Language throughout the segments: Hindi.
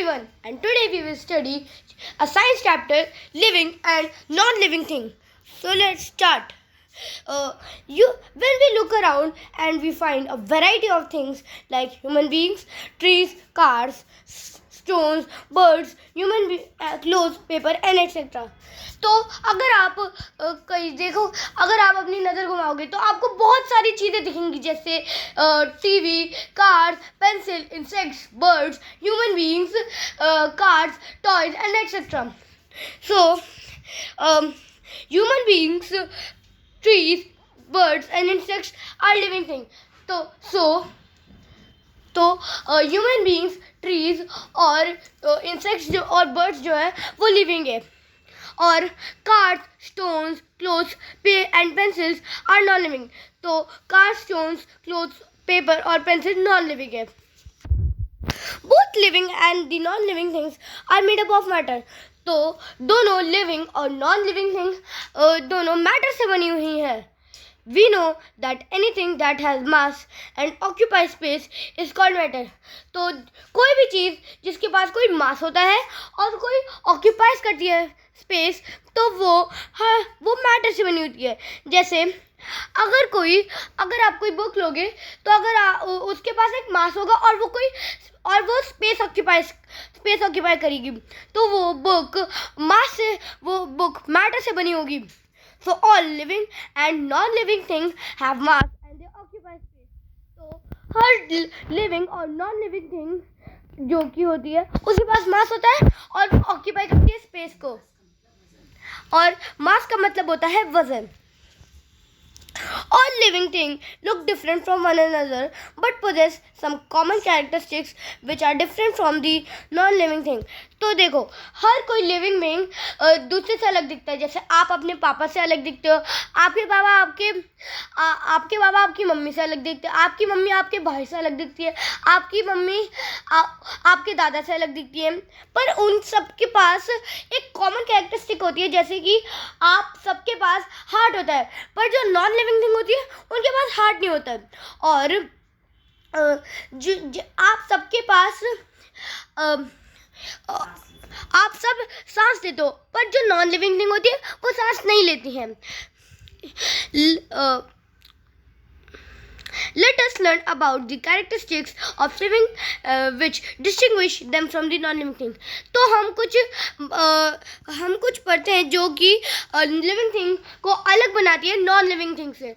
everyone, and today we will study a science chapter, living and non-living thing. So let's start. When we look around and we find a variety of things like human beings, trees, cars, stones, birds, clothes, paper and etc. तो अगर आप कहीं देखो, अगर आप अपनी नज़र घुमाओगे तो आपको बहुत सारी चीज़ें दिखेंगी, जैसे TV, cars, pencil, insects, birds, human beings, cars, toys and etcetera. So human beings, trees, birds and insects are living things. तो ह्यूमन बीइंग्स, ट्रीज और इंसेक्ट्स जो और बर्ड्स जो है वो लिविंग है, और cars, stones, clothes, and pencils are non living. तो कार्स, स्टोन्स, क्लोथ्स, पेपर और पेंसिल नॉन लिविंग है. Both living and the non living things are made up of matter. तो दोनों लिविंग और नॉन लिविंग थिंग्स दोनों मैटर से बनी हुई हैं. We know that anything that has mass and occupies space is called matter. तो कोई भी चीज़ जिसके पास कोई मास होता है और कोई ऑक्यूपाइज करती है स्पेस, तो वो मैटर से बनी होती है. जैसे अगर आप कोई बुक लोगे तो अगर उसके पास एक मास होगा और वो स्पेस ऑक्यूपाई करेगी, तो वो बुक मैटर से बनी होगी. So all living and non-living things have mass and they occupy space. तो हर living और non-living thing जो कि होती है उसके पास मास होता है और ऑक्यूपाई करती है स्पेस को. और मास का मतलब होता है वजन. All living things look different from one another but possess some common characteristics which are different from the non-living thing. तो देखो, हर कोई लिविंग बीइंग दूसरे से अलग दिखता है. जैसे आप अपने पापा से अलग दिखते हो, आपके बाबा आपकी मम्मी से अलग दिखते हैं, आपकी मम्मी आपके भाई से अलग दिखती है, आपकी मम्मी आपके दादा से अलग दिखती है. पर उन सबके पास एक कॉमन कैरेक्टरिस्टिक होती है, जैसे कि आप सबके पास हार्ट होता है, पर जो नॉन लिविंग थिंग होती है उनके पास हार्ट नहीं होता है. और आप सबके पास आप सब सांस लेते हो, पर जो नॉन लिविंग थिंग होती है वो सांस नहीं लेती हैं. Let us learn about the characteristics of living which distinguish them from the non-living thing. तो हम कुछ पढ़ते हैं जो कि लिविंग थिंग को अलग बनाती है नॉन लिविंग थिंग से.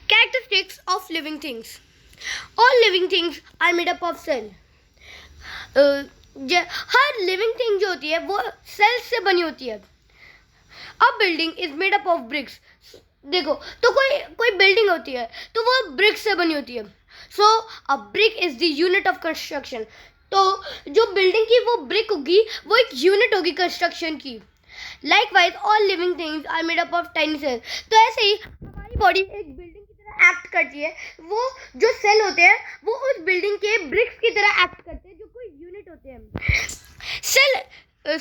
Characteristics of living things. All living things are made up of cell. हर लिविंग थिंग जो होती है वो सेल्स से बनी होती है. A building is made up of bricks. देखो, तो कोई बिल्डिंग होती है तो वो ब्रिक्स से बनी होती है. So a brick is the unit of construction. तो जो बिल्डिंग की वो ब्रिक होगी वो एक यूनिट होगी कंस्ट्रक्शन की. Likewise all living things are made up of tiny cells. तो ऐसे ही हमारी बॉडी एक बिल्डिंग की तरह एक्ट करती है. वो जो सेल होते हैं वो उस बिल्डिंग के ब्रिक्स की तरह एक्ट करते हैं जो कोई यूनिट होते हैं.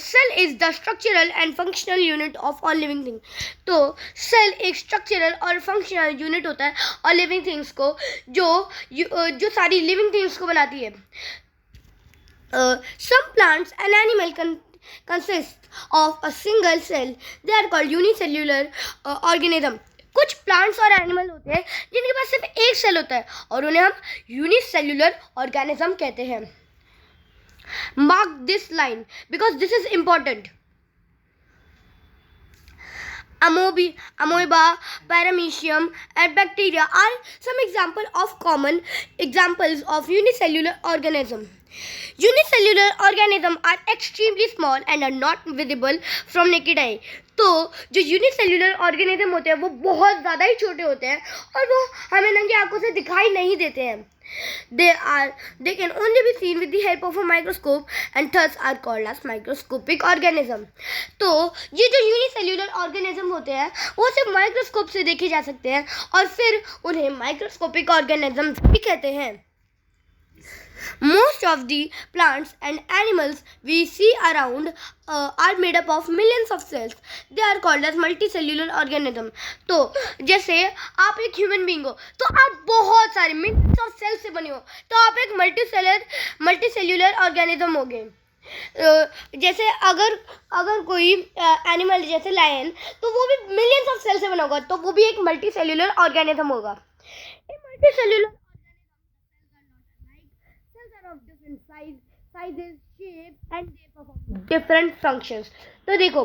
Cell is the structural and functional unit of all living things. तो सेल एक स्ट्रक्चरल और फंक्शनल यूनिट होता है और लिविंग थिंग्स को जो सारी लिविंग थिंग्स को बनाती है. Some plants and animal consist of a single cell. They are called unicellular organism. कुछ प्लांट्स और एनिमल होते हैं जिनके पास सिर्फ एक सेल होता है और उन्हें हम यूनिसेल्युलर ऑर्गेनिज्म कहते हैं. Mark this line because this is important. Amoeba, paramecium and bacteria are some common examples of unicellular organism. Unicellular organisms are extremely small and are not visible from naked eye. तो जो यूनिसेल्युलर ऑर्गेनिज्म होते हैं वो बहुत ज़्यादा ही छोटे होते हैं और वो हमें नंगी आंखों से दिखाई नहीं देते हैं. They can only be seen with the help of a microscope and thus are called as microscopic organism. तो ये जो यूनिसेल्युलर ऑर्गेनिज्म होते हैं वो सिर्फ माइक्रोस्कोप से देखे जा सकते हैं और फिर उन्हें माइक्रोस्कोपिक ऑर्गेनिज्म भी कहते हैं. Most of the plants and animals we see around are made up of millions of cells. They are called as multicellular organism. तो जैसे आप एक ह्यूमन बीइंग हो तो आप बहुत सारे millions of cells से बने हो, तो आप एक मल्टीसेल्युलर ऑर्गेनिज्म हो गए. जैसे अगर अगर कोई एनिमल जैसे लायन, तो वो भी मिलियंस ऑफ सेल से बना होगा, तो वो भी एक मल्टी सेल्यूलर ऑर्गेनिज्म होगा. Multi cellular cells are of different sizes, shapes and they perform different functions. तो देखो,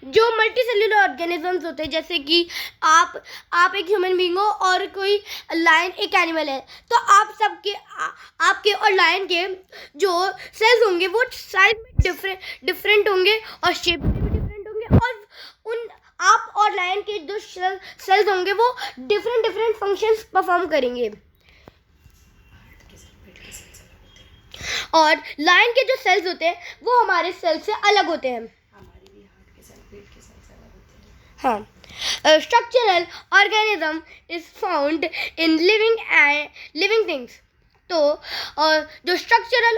जो मल्टी सेल्यूलर ऑर्गेनिजम्स होते हैं, जैसे कि आप एक ह्यूमन बीइंग हो और कोई लायन एक एनिमल है, तो आप सबके आपके और लायन के जो सेल्स होंगे वो साइज में डिफरेंट होंगे और शेप में भी डिफरेंट होंगे, और उन आप और लायन के जो सेल्स होंगे वो डिफरेंट फंक्शंस परफॉर्म करेंगे. और लायन के जो सेल्स होते हैं वो हमारे सेल से अलग होते हैं. हाँ. Structural organism is found in living things. तो जो स्ट्रक्चरल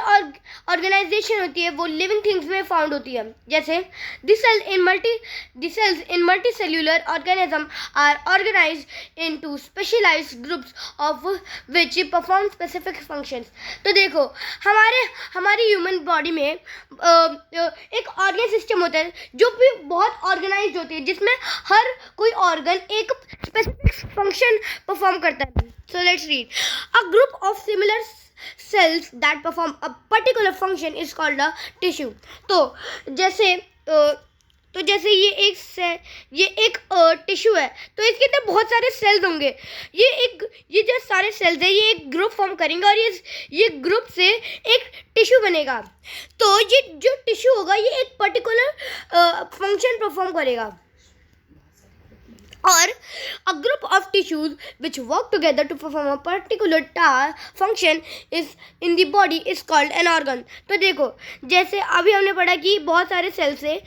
ऑर्गेनाइजेशन होती है वो लिविंग थिंग्स में फाउंड होती है. जैसे the cells in multi cellular organism are organized into specialized groups of which perform specific functions. तो देखो, हमारी ह्यूमन बॉडी में एक ऑर्गन सिस्टम होता है जो भी बहुत ऑर्गेनाइज्ड होती है, जिसमें हर कोई ऑर्गन एक स्पेसिफिक फंक्शन परफॉर्म करता है. So let's read. A group of similar cells that perform a particular function is called a tissue. तो जैसे ये एक टिश्यू है, तो इसके अंदर बहुत सारे सेल्स होंगे. ये जो सारे सेल्स हैं ये एक ग्रुप फॉर्म करेंगे और ये ग्रुप से एक टिश्यू बनेगा. तो ये जो टिश्यू होगा ये एक पर्टिकुलर फंक्शन परफॉर्म करेगा. Or a group of tissues which work together to perform a particular function is in the body is called an organ. तो देखो, जैसे अभी हमने पढ़ा कि बहुत सारे सेल से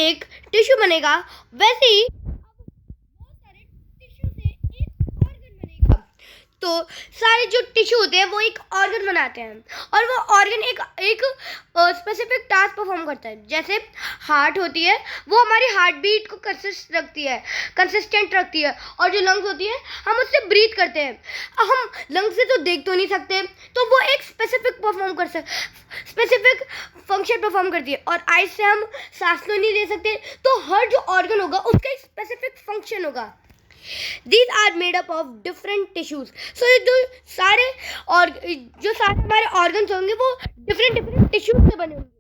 एक टिश्यू बनेगा, वैसे ही बहुत सारे टिश्यू से एक ऑर्गन बनेगा. तो सारे जो टिश्यू होते हैं वो एक ऑर्गन बनाते हैं, और वो ऑर्गन एक स्पेसिफिक टास्क परफॉर्म करता है. जैसे हार्ट होती है, वो हमारी हार्ट बीट को कंसिस्टेंट रखती है, और जो लंग्स होती है हम उससे ब्रीथ करते हैं. हम लंग्स से तो देख तो नहीं सकते, तो वो एक स्पेसिफिक फंक्शन परफॉर्म करती है. और आइज से हम सांस तो नहीं ले सकते, तो हर जो ऑर्गन होगा उसका एक स्पेसिफिक फंक्शन होगा. These are made up of different tissues. So जो सारे हमारे organs होंगे वो different tissues से बने होंगे.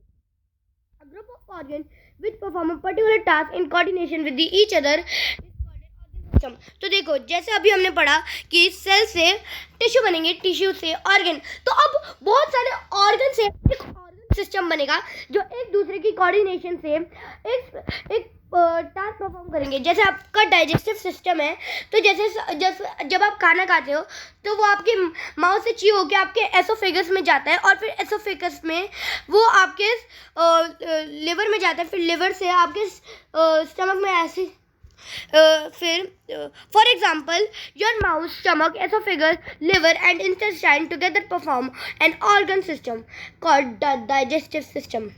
A group of organs which perform a particular task in coordination with each other is called an organ system. तो देखो, जैसे अभी हमने पढ़ा कि सेल से टिश्यू बनेंगे, टिश्यू से ऑर्गन, तो अब बहुत सारे ऑर्गन से एक ऑर्गन सिस्टम बनेगा जो एक दूसरे की कोऑर्डिनेशन से एक टास्क परफॉर्म करेंगे. जैसे आपका डाइजेस्टिव सिस्टम है, तो जैसे जब आप खाना खाते हो तो वो आपके माउथ से ची होकर आपके एसोफेगस में जाता है, और फिर एसोफेगस में वो आपके लिवर में जाता है, फिर लिवर से आपके स्टमक में ऐसे फिर for example your mouth, stomach, oesophagus, liver and intestine together perform an organ system called the digestive system.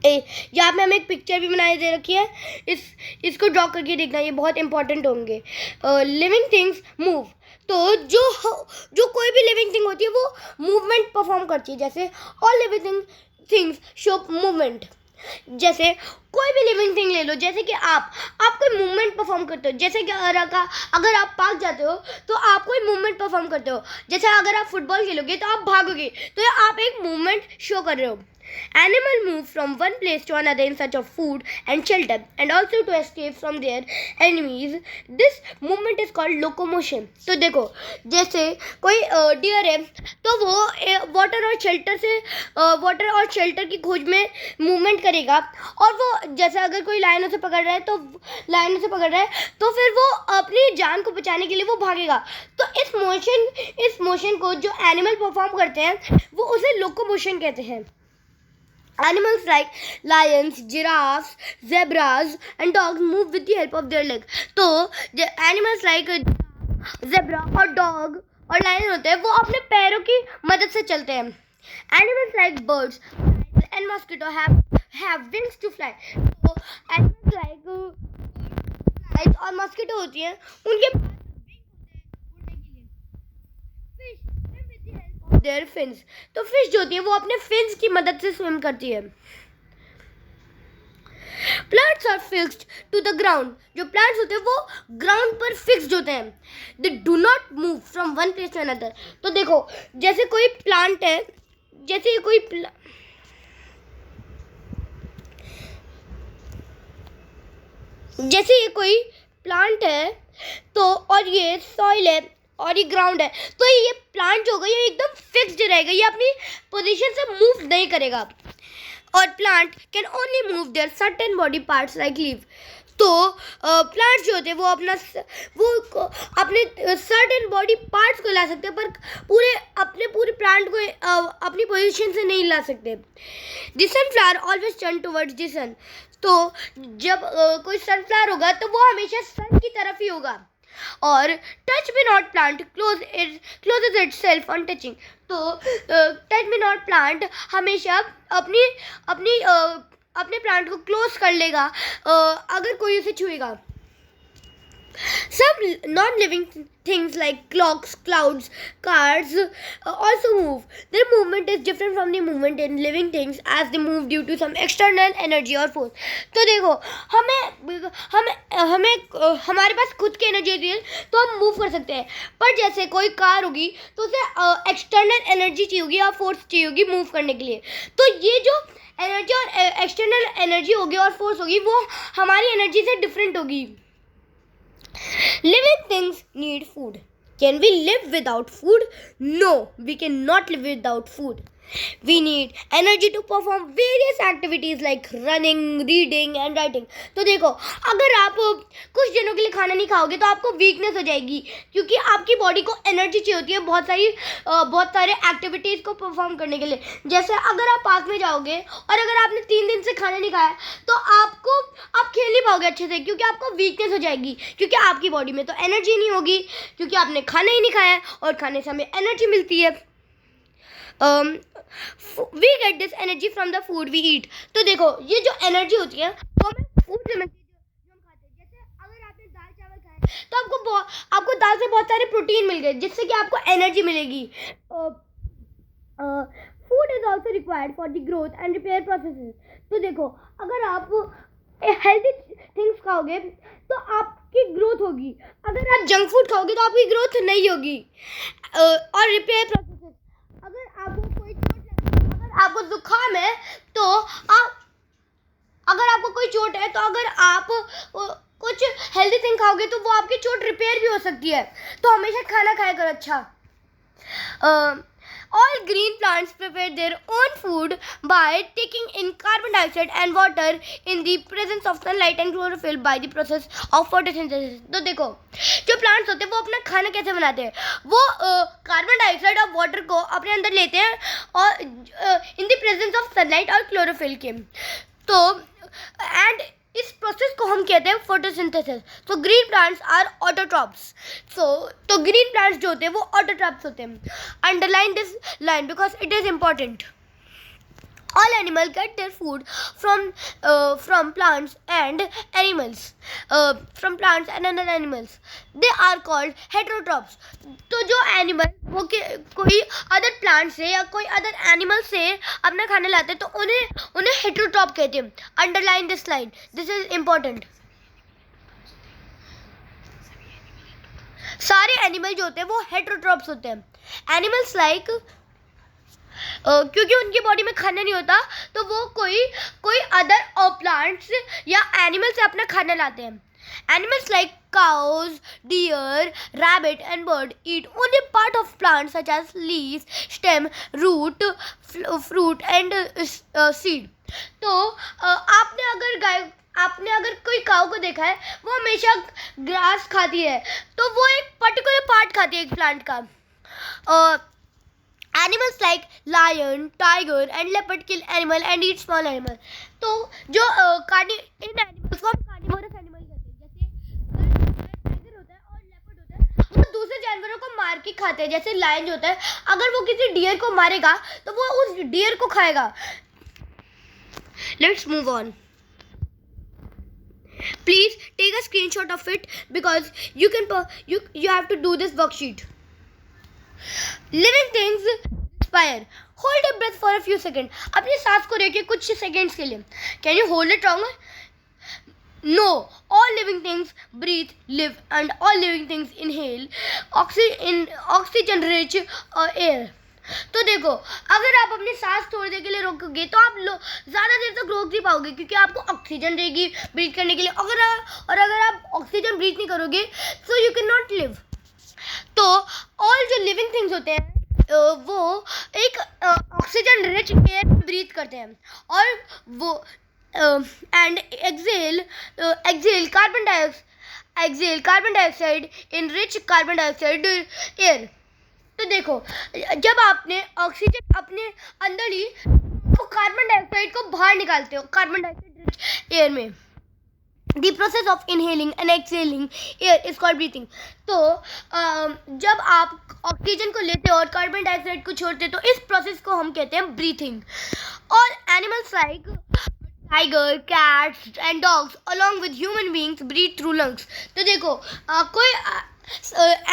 यहाँ पे हमें एक पिक्चर भी बनाई दे रखी है, इसको ड्रॉ करके देखना, ये बहुत इंपॉर्टेंट होंगे. Living things move. तो जो कोई भी लिविंग थिंग होती है वो मूवमेंट परफॉर्म करती है. जैसे all living things show movement. जैसे कोई भी लिविंग थिंग ले लो, जैसे कि आप कोई मूवमेंट परफॉर्म करते हो. जैसे कि अगर आप पार्क जाते हो तो आप कोई मूवमेंट परफॉर्म करते हो. जैसे अगर आप फुटबॉल खेलोगे तो आप भागोगे, तो आप एक मूवमेंट शो कर रहे हो. Animals move from one place to another in search of food and shelter, and also to escape from their enemies. This movement is called locomotion. तो देखो, जैसे कोई डियर है तो वो वाटर और शेल्टर की खोज में मूवमेंट करेगा, और वो जैसे अगर कोई लायन उसे पकड़ रहा है तो फिर वो अपनी जान को बचाने के लिए वो भागेगा. तो इस मोशन को जो एनिमल परफॉर्म करते हैं वो उसे लोकोमोशन कहते हैं. Animals like lions, giraffes, zebras and dogs move with the help of their legs. तो animals like zebra और dog और lion होते हैं वो अपने पैरों की मदद से चलते हैं. Animals like birds and mosquito have wings to fly. तो animals like flies और mosquito होती हैं, उनके पास wings होते हैं उड़ने के लिए. Fish swim with the help of their fins. तो फिश जो होती है वो अपने फिन्स की मदद से स्विम करती है। Plants are fixed to the ground. जो प्लांट्स होते हैं वो ग्राउंड पर फिक्स्ड होते हैं। They do not move from one place to another. तो देखो जैसे कोई प्लांट है, जैसे ये कोई प्लांट है तो और ये सॉइल है और ये ग्राउंड है, तो ये प्लांट जो होगा ये एकदम फिक्स्ड रहेगा, ये अपनी पोजीशन से मूव नहीं करेगा। और plant can only move their certain body parts like leave. तो प्लांट्स जो होते हैं वो अपने सर्टेन बॉडी पार्ट्स को ला सकते हैं, पर पूरे प्लांट को अपनी पोजीशन से नहीं ला सकते। The sunflower always turn towards the sun. तो जब कोई सनफ्लावर होगा तो वो हमेशा सन की तरफ ही होगा। और touch me not plant closes itself on touching. तो टच मी नॉट प्लांट हमेशा अपने प्लांट को क्लोज कर लेगा अगर कोई उसे छुएगा। Some non-living things like clocks, clouds, cars also move. Their movement is different from the movement in living things as they move due to some external energy or force. तो देखो हमें हमारे पास खुद की एनर्जी होती है तो हम मूव कर सकते हैं, पर जैसे कोई कार होगी तो उसे एक्सटर्नल एनर्जी चाहिए होगी या फोर्स चाहिए होगी मूव करने के लिए। तो ये जो एनर्जी और एक्सटर्नल एनर्जी होगी और फोर्स होगी वो हमारी एनर्जी से डिफरेंट होगी। Living things need food. Can we live without food? No, we cannot live without food. We need energy to perform various activities like running, reading and writing. तो देखो अगर आप कुछ दिनों के लिए खाना नहीं खाओगे तो आपको वीकनेस हो जाएगी, क्योंकि आपकी बॉडी को एनर्जी चाहिए होती है बहुत सारे एक्टिविटीज़ को परफॉर्म करने के लिए। जैसे अगर आप पार्क में जाओगे और अगर आपने 3 दिन से खाना नहीं खाया तो आप खेल नहीं पाओगे अच्छे से, क्योंकि आपको वीकनेस हो जाएगी, क्योंकि आपकी बॉडी में तो एनर्जी नहीं होगी, क्योंकि आपने खाना ही नहीं खाया है और खाने से हमें एनर्जी मिलती है। We get this energy from the food we eat. तो देखो ये जो एनर्जी होती है वो हमें फूड से मिलती है जो हम खाते हैं। जैसे अगर आपने दाल चावल खाए तो आपको दाल से बहुत सारे प्रोटीन मिल गए जिससे कि आपको एनर्जी मिलेगी। Food is also required for the growth and repair processes. तो देखो अगर आप हेल्दी थिंग्स खाओगे तो आपकी ग्रोथ होगी, अगर आप जंक फूड खाओगे तो आपकी ग्रोथ नहीं होगी। और रिपेयर प्रोसेसेस, आपको जुकाम है तो अगर आपको कोई चोट है तो अगर आप कुछ हेल्दी थिंग खाओगे तो वो आपकी चोट रिपेयर भी हो सकती है। तो हमेशा खाना खाया करो अच्छा। All green plants prepare their own food by taking in carbon dioxide and water in the presence of sunlight and chlorophyll by the process of photosynthesis. तो देखो जो प्लांट्स होते हैं वो अपना खाना कैसे बनाते हैं, वो कार्बन डाइऑक्साइड और वाटर को अपने अंदर लेते हैं और in the presence of sunlight और क्लोरोफिल के। तो एंड इस प्रोसेस को हम कहते हैं फोटोसिंथेसिस। तो ग्रीन प्लांट्स आर ऑटोट्रॉप्स। तो ग्रीन प्लांट्स जो होते हैं वो ऑटोट्रॉप्स होते हैं। Underline this line because it is important. All animals get their food from plants and animals. From plants and other animals. They are called heterotrophs. तो जो एनिमल वो कोई अदर प्लांट से या कोई अदर एनिमल से अपना खाना लाते हैं तो उन्हें हेटेरोट्रॉप कहते हैं। Underline this line, this is important. सारे एनिमल जो होते हैं वो हेटेरोट्रॉप्स होते हैं। एनिमल्स लाइक क्योंकि उनकी बॉडी में खाना नहीं होता तो वो कोई अदर प्लांट्स या एनिमल से अपना खाना लाते हैं। Animals like cows, deer, rabbit and bird eat only part of plants such as leaves, stem, root, fruit and seed. तो आपने अगर कोई काऊ को देखा है वो हमेशा ग्रास खाती है, तो वो एक पर्टिकुलर पार्ट खाती है एक प्लांट का। Animals like lion, tiger and leopard kill animal and eat small animal. तो जो इन एनिमल्स को हम कार्निवोरस एनिमल कहते हैं। जैसे टाइगर होता है और लेपर्ड होता है वो दूसरे जानवरों को मार के खाते हैं। जैसे लायन जो होता है अगर वो किसी डियर को मारेगा तो वो उस डियर को खाएगा। Let's move on. Please take a screenshot of it because you have to do this worksheet. Living things expire. Hold your breath for a few second. अपनी सांस को रोकिए कुछ सेकेंड्स के लिए. Can you hold it longer? No, all living things breathe, live, and all living things inhale oxygen-rich air. तो देखो, अगर आप अपनी सांस थोड़ी देर के लिए रोकोगे तो आप ज़्यादा देर तक रोक नहीं पाओगे, क्योंकि आपको ऑक्सीजन रहेगी ब्रीथ करने के लिए. अगर आप ऑक्सीजन ब्रीथ नहीं करोगे so you can not live. तो ऑल जो लिविंग थिंग्स होते हैं वो एक ऑक्सीजन रिच एयर ब्रीथ करते हैं और वो and exhale carbon dioxide in rich carbon dioxide air. तो देखो, जब आपने ऑक्सीजन अपने अंदर ली तो कार्बन डाइऑक्साइड को बाहर निकालते हो कार्बन डाइऑक्साइड रिच एयर में. The process of inhaling and exhaling air is called breathing. तो जब आप ऑक्सीजन को लेते हो और कार्बन डाइऑक्साइड को छोड़ते हो तो इस प्रोसेस को हम कहते हैं ब्रीथिंग. और animals like tiger, cats and dogs along with human beings breathe through lungs. तो देखो, कोई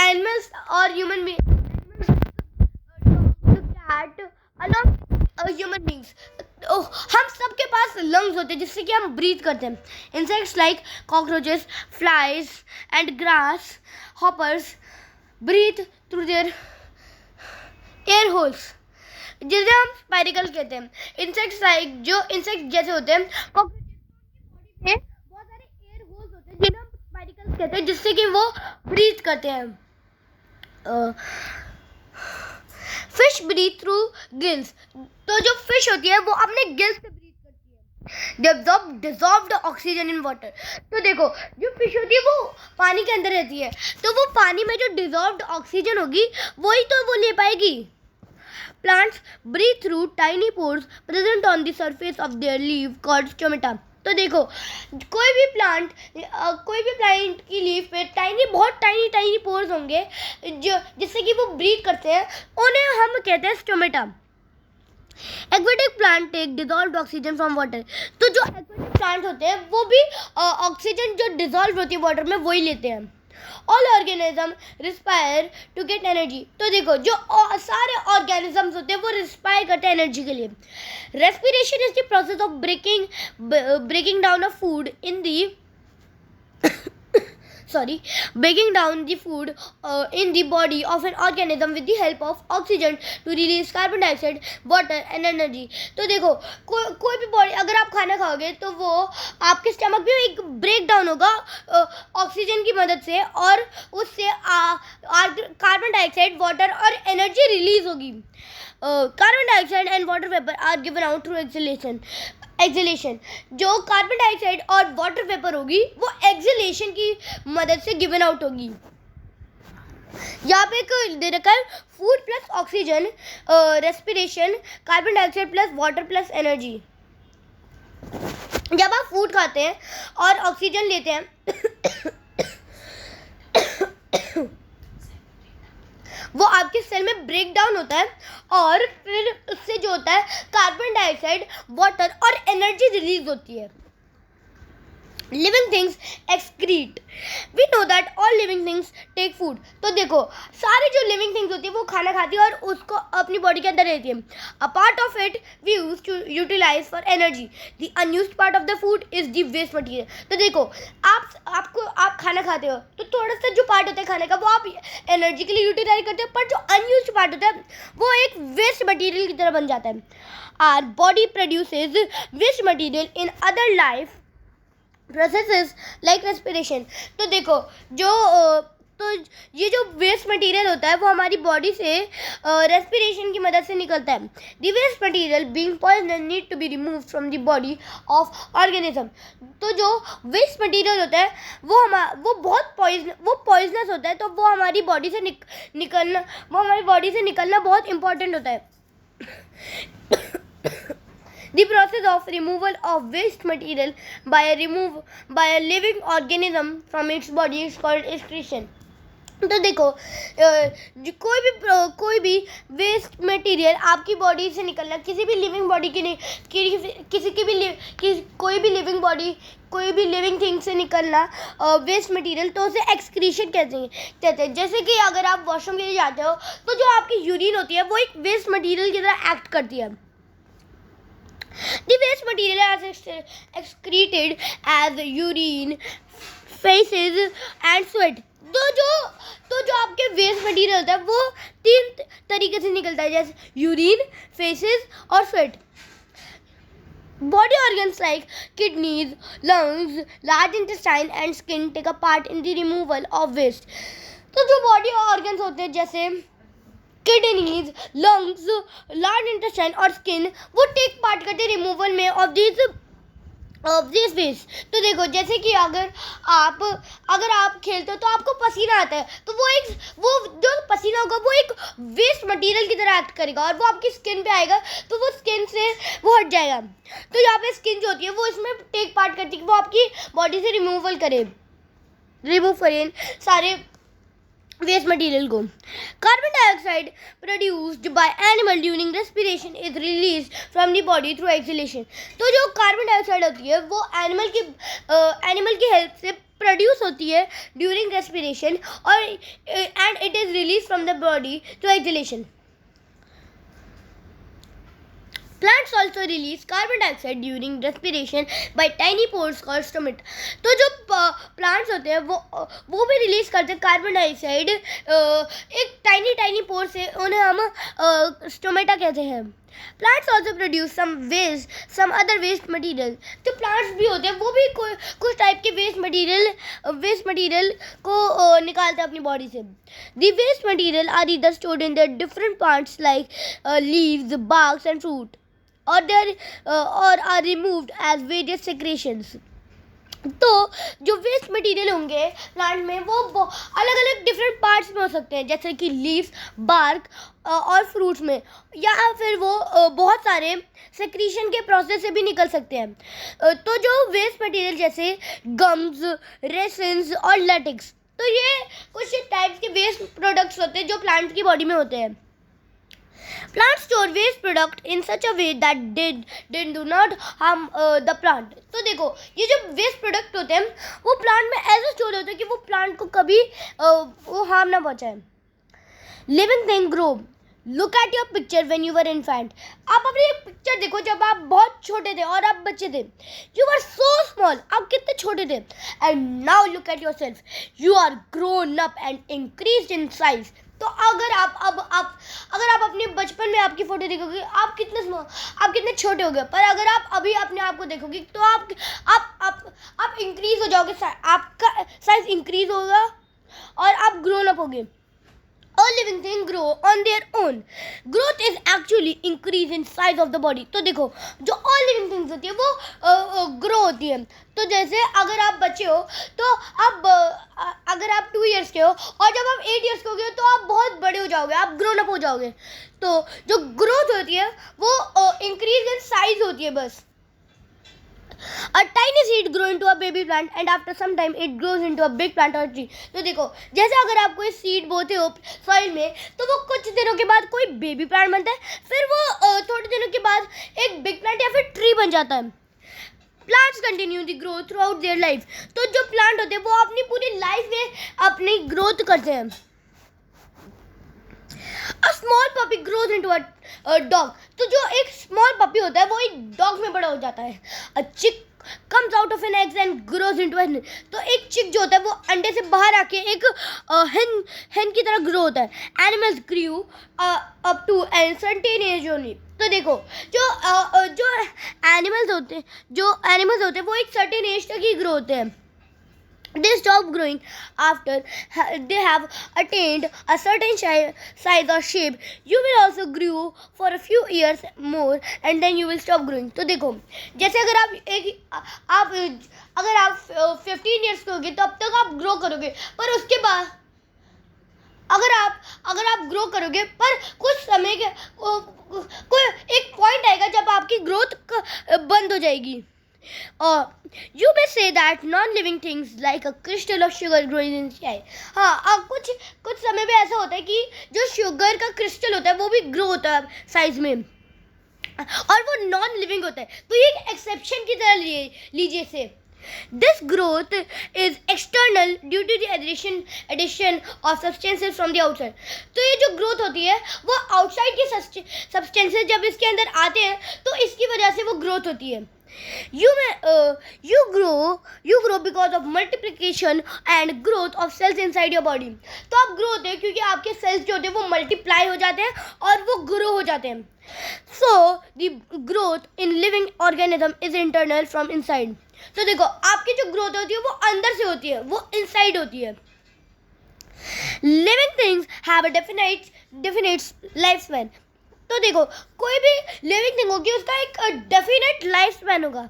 एनिमल्स और human beings, cat along human beings, हम सब के पास लंग्स होते हैं जिससे कि हम ब्रीथ करते हैं. Insects like cockroaches, flies and grasshoppers breathe through their air holes, जिसे हम स्पाइरिकल कहते हैं. इंसेक्ट्स लाइक जो इंसेक्ट जैसे होते हैं कॉकरोचेस में बहुत सारे एयर होल्स होते हैं जिन्हें हम स्पाइरिकल कहते हैं, जिससे कि वो ब्रीथ करते हैं. Fish breathe through gills. तो जो फिश होती है वो अपने गिल्स से ब्रीथ करती है. Dissolved oxygen in water. तो देखो, जो फिश होती है वो पानी के अंदर रहती है, तो वो पानी में जो डिजॉल्व्ड ऑक्सीजन होगी वही तो वो ले पाएगी. Plants breathe through tiny pores present on the surface of their leaf called stomata. तो देखो, कोई भी प्लांट की लीफ पे बहुत टाइनी पोर्स होंगे जो जिससे कि वो ब्रीथ करते हैं, उन्हें हम कहते हैं stomata. Aquatic plant take dissolved oxygen from water. तो जो एक्वेटिक प्लांट होते हैं वो भी ऑक्सीजन जो डिजॉल्व होती है वाटर में वही लेते हैं. All organism respire to get energy. तो देखो, जो सारे ऑर्गेनिजम्स होते हैं वो रिस्पायर करते हैं एनर्जी के लिए. Respiration is the process of breaking down the food in the body of an organism with the help of oxygen to release carbon dioxide, water and energy. तो देखो, कोई भी बॉडी, अगर आप खाना खाओगे तो वो आपके स्टमक में एक ब्रेक डाउन होगा ऑक्सीजन की मदद से, और उससे कार्बन डाइऑक्साइड, वाटर और एनर्जी रिलीज होगी. Carbon dioxide and water vapour are given out through exhalation. जो कार्बन डाइऑक्साइड और वाटर वेपर होगी वो एक्सलेशन की मदद से गिवन आउट होगी. यहाँ पे एक दे रखा है food plus oxygen, respiration, carbon dioxide plus water plus energy. जब आप फूड खाते हैं और ऑक्सीजन लेते हैं वो आपके सेल में ब्रेक डाउन होता है और फिर उससे जो होता है कार्बन डाइऑक्साइड, वाटर और एनर्जी रिलीज होती है. Living things excrete. We know that all living things take food. तो देखो, सारी जो लिविंग थिंग्स होती है वो खाना खाती है और उसको अपनी बॉडी के अंदर रहती है. A part of it we use to utilize for energy. The unused part of the food is the waste material. तो देखो, आप खाना खाते हो तो थोड़ा सा जो पार्ट होता है खाने का वो आप एनर्जी के लिए यूटिलाइज करते हो, पर जो अनयूज्ड पार्ट होता है वो एक वेस्ट मटीरियल की तरह बन जाता है. Our body produces waste material in other life processes like respiration. तो देखो, तो ये जो वेस्ट मटेरियल होता है वो हमारी बॉडी से रेस्पिरेशन की मदद से निकलता है. The waste material being poisonous need to be removed from the body of organism. तो जो वेस्ट मटेरियल होता है वो बहुत पॉइजनस होता है, तो वो हमारी बॉडी से निकलना बहुत इंपॉर्टेंट होता है. The process of removal of waste material by a living organism from its body is called excretion. तो देखो कोई भी वेस्ट मटेरियल आपकी बॉडी से निकलना, किसी भी लिविंग बॉडी की नहीं, किसी की भी कोई भी लिविंग बॉडी, कोई भी लिविंग थिंग से निकलना वेस्ट मटेरियल, तो उसे एक्सक्रीशन कहते हैं। जैसे कि अगर आप वॉशरूम के लिए जाते हो तो जो आपकी यूरिन होती है वो एक वेस्ट मटेरियल की तरह एक्ट करती है। The waste material is excreted as urine, feces and sweat. तो जो आपके वेस्ट मटेरियल होता है वो 3 तरीके से निकलता है, जैसे यूरिन, फेसेस और sweat. Body organs like kidneys, lungs, large intestine and skin take a part in the removal of waste. तो जो बॉडी ऑर्गन्स होते हैं जैसे किडनीज, लंग्स, लार्ज इंटेस्टाइन और स्किन, वो टेक पार्ट करते हैं रिमूवल में ऑफ दिस वेस्ट। तो देखो जैसे कि अगर आप खेलते हो तो आपको पसीना आता है, तो वो जो पसीना होगा वो एक वेस्ट मटेरियल की तरह एक्ट करेगा और वो आपकी स्किन पे आएगा, तो वो स्किन से वो हट जाएगा। तो यहाँ पे स्किन जो होती है वो इसमें टेक पार्ट करती है कि वो आपकी बॉडी से रिमूव करे सारे वेस्ट मटेरियल को। Carbon dioxide produced by animal during respiration is release from the body through exhalation. तो जो कार्बन डाइऑक्साइड होती है वो एनिमल की हेल्प से प्रोड्यूस होती है ड्यूरिंग रेस्पिरेशन और and it is release from the body through exhalation. Plants also release carbon dioxide during respiration by tiny pores called stomata. तो जो प्लांट्स होते हैं वो भी रिलीज करते हैं कार्बन डाइऑक्साइड एक टाइनी पोर से, उन्हें हम स्टोमेटा कहते हैं। Plants also produce some other waste material. जो प्लांट्स भी होते हैं वो भी कुछ टाइप के वेस्ट मटीरियल को निकालते हैं अपनी बॉडी से। The waste material are either stored in the different parts like leaves, barks and fruit, or are removed as various secretions. तो जो वेस्ट मटेरियल होंगे प्लांट में वो अलग अलग डिफरेंट पार्ट्स में हो सकते हैं, जैसे कि लीव्स, बार्क और फ्रूट्स में, या फिर वो बहुत सारे सेक्रीशन के प्रोसेस से भी निकल सकते हैं। तो जो वेस्ट मटेरियल जैसे गम्स, रेसिन्स और लेटेक्स, तो ये कुछ टाइप्स के वेस्ट प्रोडक्ट्स होते हैं जो प्लांट की बॉडी में होते हैं। Plants store waste product in such a way that they do not harm the plant. तो देखो ये जो वेस्ट प्रोडक्ट होते हैं वो प्लांट में ऐसे स्टोर होते हैं कि वो प्लांट को कभी वो हार्म ना पहुंचाए। Living thing grow. Look at your picture when you were infant. आप अपनी एक पिक्चर देखो जब आप बहुत छोटे थे और आप बच्चे थे। यू वर सो स्मॉल, आप कितने छोटे थे। And now look at yourself, you are grown up and increased in size. तो अगर आप अपने बचपन में आपकी फोटो देखोगे आप कितने छोटे हो गए, पर अगर आप अभी अपने आप को देखोगे तो आप इंक्रीज हो जाओगे, आपका साइज इंक्रीज होगा और आप ग्रोन अप होगे। All living things grow on their own. Growth is actually increase in size of the body. तो देखो जो all living things होती है वो ग्रो होती है। तो जैसे अगर आप बच्चे हो तो अगर आप 2 years के हो और जब आप 8 years के हो गए तो आप बहुत बड़े हो जाओगे, आप ग्रोन अप हो जाओगे। तो जो ग्रोथ होती है वो इंक्रीज इन साइज होती है बस। A tiny seed grow into a baby plant and after some time it grows into a big plant or tree. तो देखो जैसे अगर आप कोई सीड बोते हो सॉइल में तो वो कुछ दिनों के बाद कोई बेबी प्लांट बनता है, फिर वो थोड़े दिनों के बाद एक बिग प्लांट या फिर ट्री बन जाता है। Plants continue the growth through out their life. तो जो प्लांट होते हैं वो अपनी पूरी लाइफ में अपनी ग्रोथ करते हैं। A small puppy grows into a dog. तो जो एक स्मॉल पपी होता है वो एक डॉग में बड़ा हो जाता है। A chick comes out of an egg and grows into an. तो एक चिक जो होता है वो अंडे से बाहर आके एक hen की तरह ग्रो होता है। Animals grew up to a certain age only. तो देखो जो एनिमल्स होते हैं वो एक सर्टेन एज तक ही ग्रो होते हैं। They stop growing after they have attained a certain size or shape. You will also grow for a few years more and then you will stop growing. तो देखो जैसे अगर आप 15 years के होगे तो अब तक आप ग्रो करोगे, पर उसके बाद अगर आप ग्रो करोगे पर कुछ समय के कोई एक पॉइंट आएगा जब आपकी ग्रोथ बंद हो जाएगी। You may say that non-living things like a crystal of sugar growing in sky. हाँ, अब कुछ समय पे ऐसा होता है कि जो शुगर का क्रिस्टल होता है वो भी ग्रो होता है साइज में, और वो नॉन लिविंग होता है. तो ये एक एक्सेप्शन की तरह लीजिए इसे. This growth is external due to the addition of substances from the outside. तो ये जो growth होती है वो outside के substances जब इसके अंदर आते हैं तो इसकी वजह से वो growth होती है. You grow because of multiplication and growth of cells inside your body. तो आप grow होते हैं क्योंकि आपके cells जो होते हैं वो multiply हो जाते हैं और वो grow हो जाते हैं. So the growth in living organism is internal from inside. तो देखो आपकी जो ग्रोथ होती है वो अंदर से होती है, वो इनसाइड होती है. Living things have a definite life span. तो देखो कोई भी लिविंग थिंग होगी उसका एक डेफिनेट लाइफ स्पैन होगा.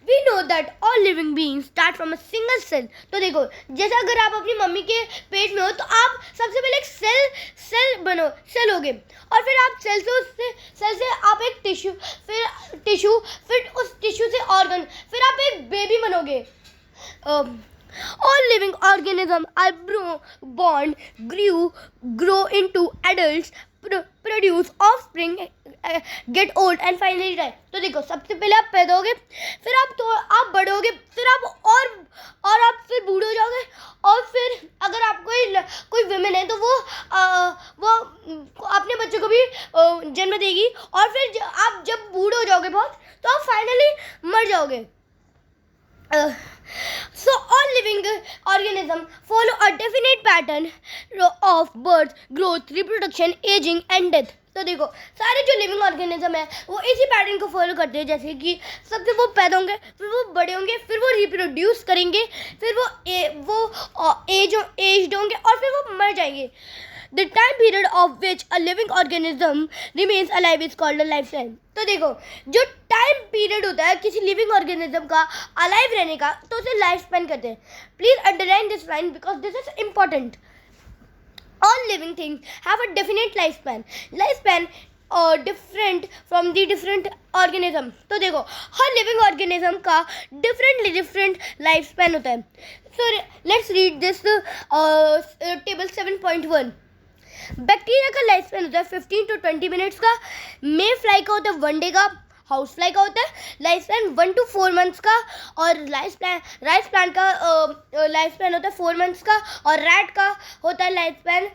We know that all living beings start from a single cell. तो देखो जैसे अगर आप अपनी मम्मी के पेट में हो तो आप सबसे पहले एक सेल होगे, और फिर आप सेल से आप एक टिश्यू, फिर उस टिश्यू से ऑर्गन, फिर आप एक बेबी बनोगे. All living organisms are born, grow into adults, produce offspring, get old and finally die. तो देखो सबसे पहले आप पैदा होगे, फिर आप बड़े होगे, फिर आप और आप फिर बूढ़े हो जाओगे, और फिर अगर आप कोई विमेन है तो वो अपने बच्चों को भी जन्म देगी, और फिर आप जब बूढ़े हो जाओगे बहुत तो आप फाइनली मर जाओगे. So all living organisms follow a definite pattern of birth, growth, reproduction, aging and death. तो देखो सारे जो लिविंग ऑर्गेनिज्म है वो इसी पैटर्न को फॉलो करते हैं. जैसे कि सबसे वो पैदा होंगे, फिर वो बड़े होंगे, फिर वो रिप्रोड्यूस करेंगे, फिर वो एज्ड होंगे और फिर वो मर जाएंगे. The time period of which a living organism remains alive is called a lifespan. तो देखो जो टाइम पीरियड होता है किसी लिविंग ऑर्गेनिज्म का अलाइव रहने का तो उसे लाइफ स्पैन कहते हैं. Please underline this line because this is important. All living things have a definite lifespan. Lifespan different from the different organism. तो देखो हर लिविंग ऑर्गेनिज्म का different लाइफ स्पैन होता है. So let's read this table 7.1. Bacteria का लाइफ स्पैन होता है 15 to 20 मिनट्स का. मे फ्लाई का होता है 1 डे का. हाउस फ्लाई का होता है लाइफ स्पैन 1 to 4 मंथ्स का. और राइस प्लांट का लाइफ स्पैन होता है 4 मंथ्स का. और रैट का होता है लाइफ स्पैन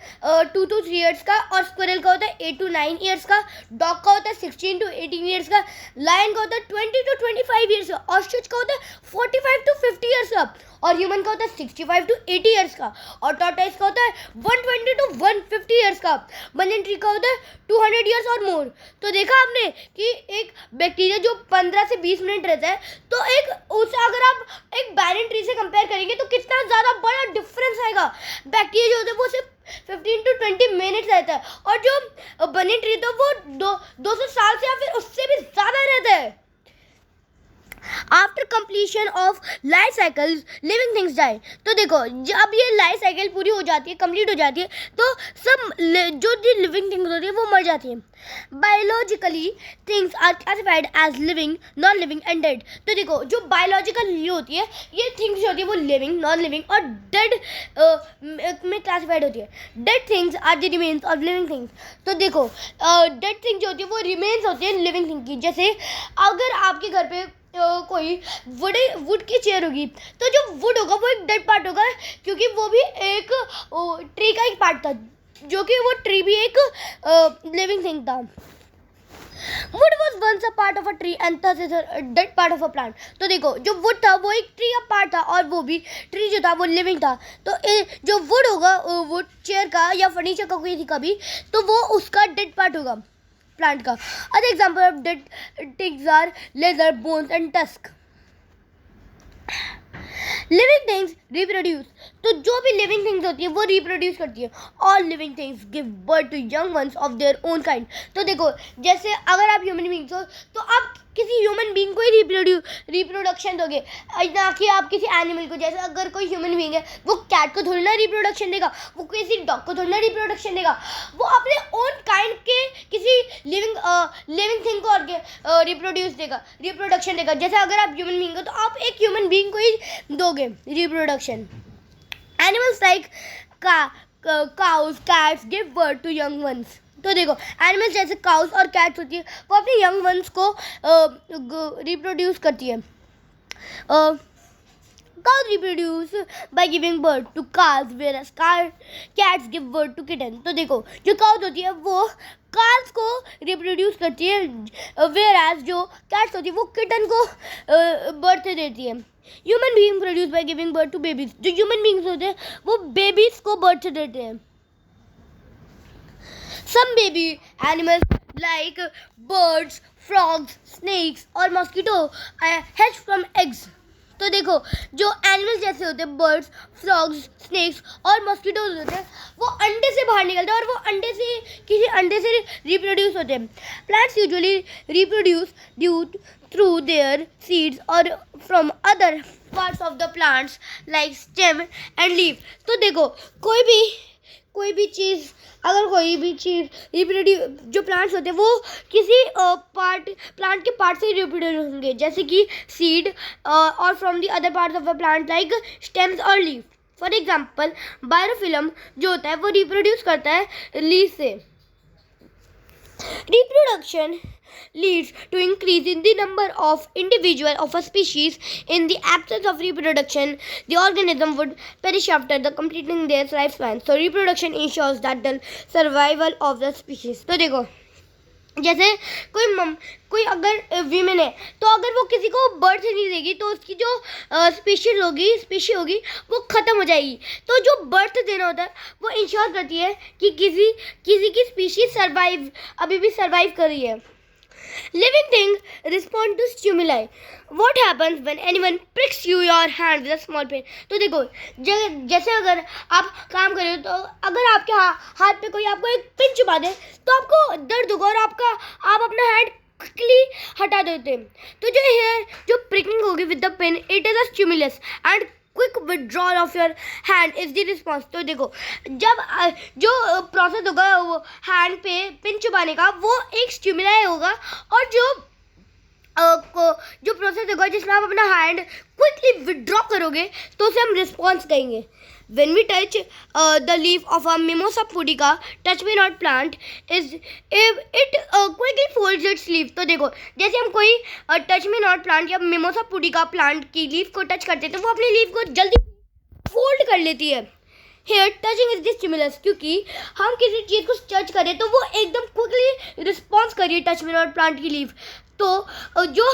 2 to 3 ईयर्स का. और स्क्विरल का होता है 8 to 9 ईयर्स का. डॉग का होता है 16 to 18 ईयर्स का. लायन का होता है 20 to 25 ईयर्स का. ऑस्ट्रिच का होता है 45 to 50 ईयर्स का. और ह्यूमन का होता है 65 to 80 ईयर्स का. और टॉर्टोइस का होता है 120 to 150 ईयर्स का. बनियन ट्री का होता है 200 ईयर्स और मोर. तो देखा आपने कि एक बैक्टीरिया जो 15 से 20 मिनट रहता है, तो उससे अगर आप एक बैनियन ट्री से कंपेयर करेंगे तो कितना ज़्यादा बड़ा डिफरेंस आएगा. बैक्टीरिया जो होता है वो सिर्फ 15 to 20 मिनट्स रहता है, और जो बनियन ट्री तो वो 200 साल से या फिर उससे भी ज़्यादा रहता है. After completion of life cycles living things die. तो देखो जब ये लाइफ साइकिल पूरी हो जाती है, कंप्लीट हो जाती है, तो सब जो लिविंग थिंग्स होती है वो मर जाती हैं. Biologically things are classified as living, non living and dead. तो देखो जो बायोलॉजिकल होती है ये थिंग्स होती है वो लिविंग, नॉन लिविंग और डेड में क्लासिफाइड होती है. Dead things are the remains of living things. तो देखो डेड थिंग्स जो होती है वो रिमेन्स होती है लिविंग थिंग की. जैसे अगर आपके घर पे कोई वुड की चेयर होगी तो जो वुड होगा वो एक डेड पार्ट होगा, क्योंकि वो भी एक ट्री का एक पार्ट था, जो कि वो ट्री भी एक लिविंग थिंग था. Wood was once a part of a tree and thus is a dead part of a plant. तो देखो जो वुड था वो एक ट्री का पार्ट था और वो भी ट्री जो था वो लिविंग था. तो जो वुड होगा वुड चेयर का या फर्नीचर का कोई का भी, तो वो उसका डेड पार्ट होगा प्लांट का. Other example of dead things are leather, bones and tusk. Living things reproduce. तो जो भी लिविंग थिंग्स होती है वो रिप्रोड्यूस करती है. All living things give birth to young ones of their own kind. तो देखो जैसे अगर आप ह्यूमन बींग्स हो तो आप किसी ह्यूमन बीइंग को ही रिप्रोडक्शन दोगे, ना कि आप किसी एनिमल को। जैसे अगर कोई ह्यूमन बीइंग है वो कैट को थोड़ी ना रिप्रोडक्शन देगा, वो किसी डॉग को थोड़ी ना रिप्रोडक्शन देगा, वो अपने ओन काइंड के किसी लिविंग थिंग को रिप्रोडक्शन देगा। जैसे अगर आप ह्यूमन बीइंग हो तो आप एक ह्यूमन बीइंग को ही दोगे reproduction. Animals like cows, cats give birth to young ones। तो देखो एनिमल्स जैसे काउस और कैट्स होती है वो अपने यंग वंस को रिप्रोड्यूस करती है। Cows reproduce by giving birth to calves, whereas cats give birth to kittens। तो देखो जो काउस होती है वो calves को रिप्रोड्यूस करती है, whereas जो cats होती है वो किटन को बर्थ देती है। Human being produce by giving birth to babies. जो ह्यूमन बीइंग्स होते हैं वो बेबीज को बर्थ देते हैं। Some baby animals like birds, frogs, snakes और mosquito hatch from eggs। तो देखो जो एनिमल्स जैसे होते हैं बर्ड्स, फ्रॉग्स, स्नेक्स और मॉस्किटोज होते हैं वो अंडे से बाहर निकलते हैं और वो अंडे से किसी अंडे से रिप्रोड्यूस होते हैं। Plants usually reproduce due through their seeds और from other parts of the plants like stem and leaf. तो देखो कोई भी चीज़ रिप्रोड्यूस, जो प्लांट्स होते हैं वो किसी प्लांट के पार्ट से रिप्रोड्यूस होंगे, जैसे कि सीड और from the other parts of a plant like stems और लीफ। फॉर एग्जांपल बायोफिल्म जो होता है वो रिप्रोड्यूस करता है लीफ से। Reproduction leads to increase in the number of individuals of a species. In the absence of reproduction, the organism would perish after the completing their lifespan. So reproduction ensures that the survival of the species। तो देखो जैसे कोई अगर वीमेन है तो अगर वो किसी को बर्थ नहीं देगी तो उसकी जो स्पीशी होगी वो ख़त्म हो जाएगी। तो जो बर्थ देना होता है वो इंश्योर करती है कि किसी की स्पीशीज अभी भी सर्वाइव कर रही है। Living things respond to stimuli. What happens when anyone pricks your hand with a small pain? तो देखो जैसे अगर आप काम कर रहे हो तो अगर आपके हाथ पे कोई आपको एक पिन चुभा दे तो आपको दर्द होगा और आप अपना हैंड क्विकली हटा देते हैं। तो जो प्रिकिंग होगी with the pin, it is a stimulus and quick withdrawal of your hand is the response. तो देखो जब जो प्रोसेस होगा वो हैंड पे पिन चुभाने का वो एक स्टिमुलाई होगा, और जो प्रोसेस होगा जिसमें आप अपना हैंड क्विकली विड्रॉ करोगे तो उसे हम रिस्पॉन्स कहेंगे। When we touch the leaf of a mimosa pudica, touch me not plant, it quickly folds its leaf। तो देखो जैसे हम कोई टच मी नॉट प्लांट या मिमोसा पुडिका प्लांट की लीफ को टच करते हैं तो वो अपनी लीफ को जल्दी फोल्ड कर लेती है। Here touching is the stimulus, क्योंकि हम किसी चीज़ को टच करें तो वो एकदम क्विकली रिस्पॉन्स करिए टच मी नॉट प्लांट की लीफ। तो जो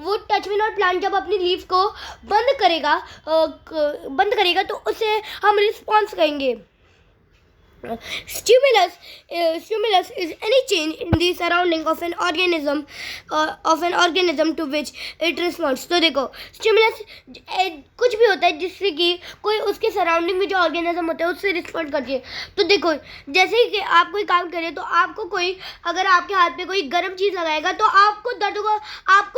वो टच मी नॉट प्लांट जब अपनी लीफ को बंद करेगा तो उसे हम रिस्पॉन्स कहेंगे। Stimulus is any change in the surrounding of an organism to which it responds। तो देखो स्टिमुलस कुछ भी होता है जिससे कि कोई उसके सराउंडिंग में जो ऑर्गेनिज्म होता है उससे रिस्पॉन्ड करती है। तो देखो जैसे कि आप कोई काम करें तो आपको अगर आपके हाथ पे कोई गर्म चीज़ लगाएगा तो आपको दर्द होगा, आप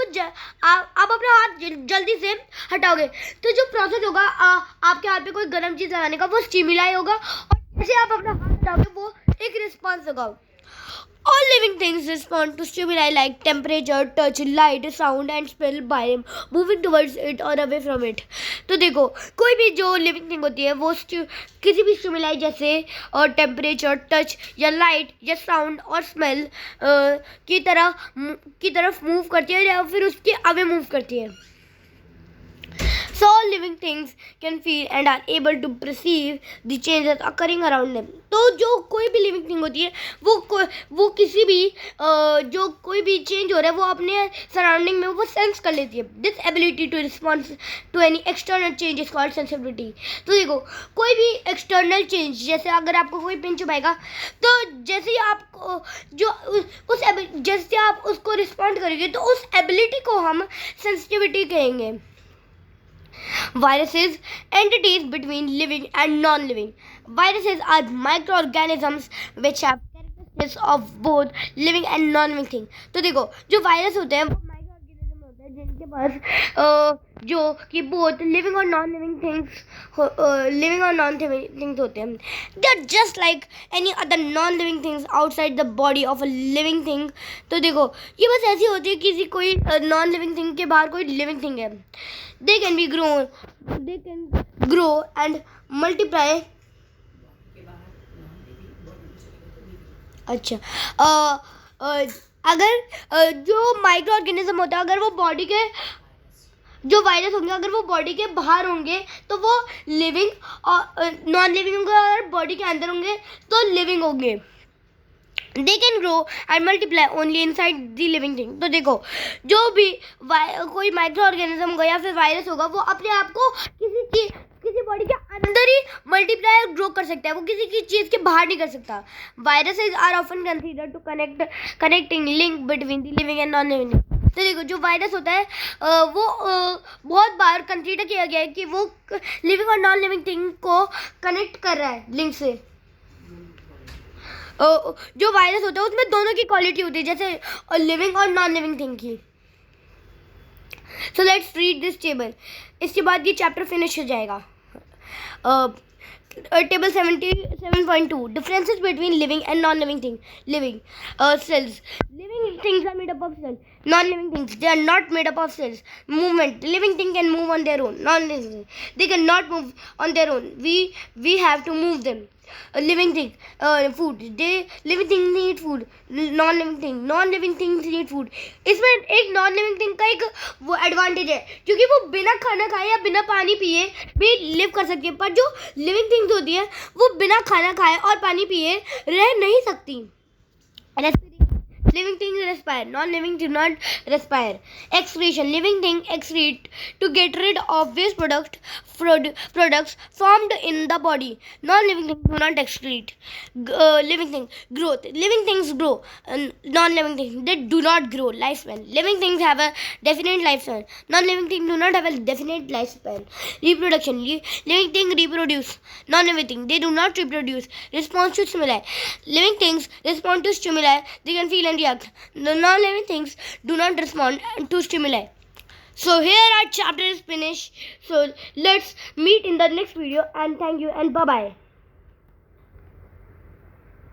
अपना हाथ जल्दी से हटाओगे। तो जो प्रोसेस होगा आपके हाथ पे कोई गर्म चीज़ लगाने का वो स्टिमुलाई होगा, और जैसे आप अपना हाथ हटाओगे वो एक रिस्पॉन्स होगा। All living things respond to stimuli like temperature, touch, light, sound and smell by moving towards it or away from it। तो देखो कोई भी जो लिविंग थिंग होती है वो किसी भी स्टिमुलाई जैसे टेम्परेचर, टच या लाइट या साउंड और स्मेल की तरफ मूव करती है या फिर उसके अवे मूव करती है। So all living things can feel and are able to perceive the changes occurring around them। तो जो कोई भी लिविंग थिंग होती है वो किसी भी जो कोई भी चेंज हो रहा है वो अपने सराउंडिंग में वो सेंस कर लेती है। This ability to response to any external change is called sensitivity. तो देखो कोई भी एक्सटर्नल चेंज, जैसे अगर आपको कोई पिन चुभाएगा तो जैसे ही आपको जैसे आप उसको रिस्पॉन्ड करेंगे तो उस एबिलिटी को हम सेंसिटिविटी कहेंगे। Viruses, entities between living and non-living। Viruses are microorganisms which have characteristics of both living and non-living thing। तो देखो जो वायरस होते हैं वो है जिनके पास जो कि बोथ लिविंग और नॉन लिविंग थिंग्स होते हैं. They are just like any other non living things outside the body of a living thing. तो देखो ये बस ऐसी होती है किसी कोई नॉन लिविंग थिंग के बाहर कोई लिविंग थिंग है. They can grow and multiply. अच्छा, अगर जो माइक्रो ऑर्गेनिज्म होता है अगर वो बॉडी के जो वायरस होंगे अगर वो बॉडी के बाहर होंगे तो वो लिविंग और नॉन लिविंग होंगे. अगर बॉडी के अंदर होंगे तो लिविंग होंगे. They can grow and multiply only inside the living thing. तो देखो जो भी कोई माइक्रो ऑर्गेनिज्म होगा या फिर वायरस होगा वो अपने आप को किसी बॉडी के अंदर ही मल्टीप्लाई और ग्रो कर सकता है. वो किसी की चीज़ के बाहर नहीं कर सकता. Viruses are often consider to connecting link between the living and non living. तो देखो जो वायरस होता है वो बहुत बार कंसीडर किया गया है कि वो लिविंग और नॉन लिविंग थिंग को कनेक्ट कर रहा है लिंक से. जो वायरस होता है उसमें दोनों की क्वालिटी होती है जैसे लिविंग और नॉन लिविंग थिंग की. So let's read this table. इसके बाद ये चैप्टर फिनिश हो जाएगा. Table 77.2 differences between living and non-living things. Living cells. Living things are made up of cells. Non-living things, they are not made up of cells. Movement. Living things can move on their own. Non-living things, they cannot move on their own. We have to move them. Living thing, food. Living things need food. Non-living things need food. इसमें एक non-living thing का एक वो एडवांटेज है क्योंकि वो बिना खाना खाए या बिना पानी पिए भी लिव कर सकती है. पर जो लिविंग थिंग्स होती है वो बिना खाना खाए और पानी पिए रह नहीं सकती. Living things respire. Non-living do not respire. Excretion. Living things excrete to get rid of waste products formed in the body. Non-living things do not excrete. Living things. Growth. Living things grow. Non-living things, they do not grow. Lifespan. Living things have a definite lifespan. Non-living things do not have a definite lifespan. Reproduction. Living things reproduce. Non-living things, they do not reproduce. Response to stimuli. Living things respond to stimuli. They can feel and react. The non-living things do not respond to stimuli. So here our chapter is finished. So let's meet in the next video and thank you and bye bye.